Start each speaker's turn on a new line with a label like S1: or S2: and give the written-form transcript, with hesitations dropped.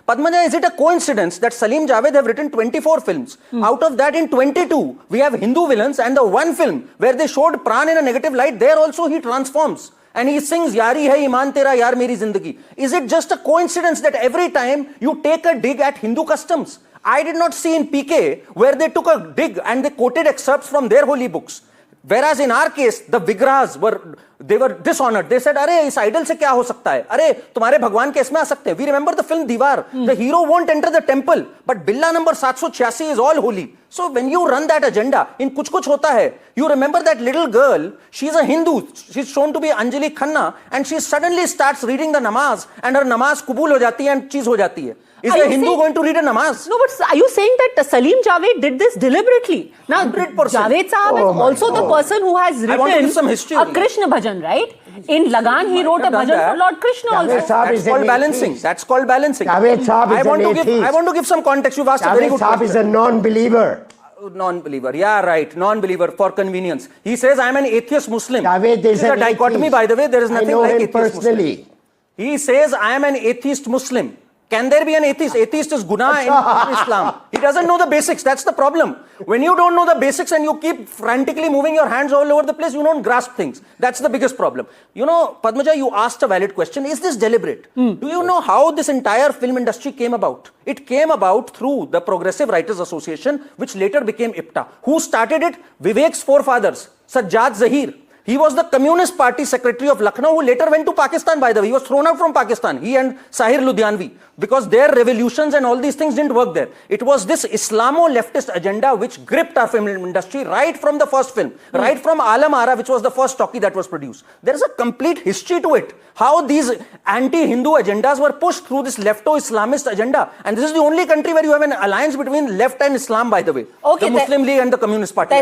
S1: Padmaja, is it a coincidence that Salim Javed have written 24 films? Out of that, in 22, we have Hindu villains, and the one film where they showed Pran in a negative light, there also he transforms. And he sings, Yari hai iman tera, yaar meri zindagi. Is it just a coincidence that every time you take a dig at Hindu customs? I did not see in PK where they took a dig and they quoted excerpts from their holy books. Whereas in our case, the Vigrahas were dishonored. They said, "Arey, is idol se kya ho sakta hai? Arey, tumhare bhagwan ke isme aa sakte hain." We remember the film Diwar. The hero won't enter the temple, but Billa number 786 is all holy. So when you run that agenda, in Kuch Kuch Hota Hai, you remember that little girl, she's a Hindu, she's shown to be Anjali Khanna, and she suddenly starts reading the namaz, and her namaz kubul ho jati hai and cheez ho jati hai. Is a Hindu going to read a namaz?
S2: No, but are you saying that Salim Javed did this deliberately? Now,
S1: 100%.
S2: Javed Sahab is also the person who has written
S1: some history
S2: a Krishna bhajan, right? In Lagan, he wrote a bhajan for Lord Krishna also.
S1: That's called balancing. That's called balancing.
S3: Javed Sahab is an atheist.
S1: I want to give some context. You've asked a very good question.
S3: Javed Sahab is a non-believer.
S1: Non-believer, yeah, right. Non-believer for convenience. He says, "I am an atheist Muslim."
S3: Javed is
S1: a dichotomy, by the way. There is nothing like atheist
S3: personally.
S1: Muslim. He says, "I am an atheist Muslim." Can there be an atheist? Atheist is guna in Islam. He doesn't know the basics. That's the problem. When you don't know the basics and you keep frantically moving your hands all over the place, you don't grasp things. That's the biggest problem. You know, Padmaja, you asked a valid question. Is this deliberate? Do you know how this entire film industry came about? It came about through the Progressive Writers Association, which later became IPTA. Who started it? Vivek's forefathers, Sajjad Zahir. He was the Communist Party secretary of Lucknow, who later went to Pakistan, by the way. He was thrown out from Pakistan, he and Sahir Ludhianvi, because their revolutions and all these things didn't work there. It was this Islamo-leftist agenda which gripped our film industry right from the first film, right from Alam Ara, which was the first talkie that was produced. There is a complete history to it, how these anti-Hindu agendas were pushed through this lefto-Islamist agenda. And this is the only country where you have an alliance between left and Islam, by the way.
S2: Okay,
S1: the Muslim League and the Communist Party.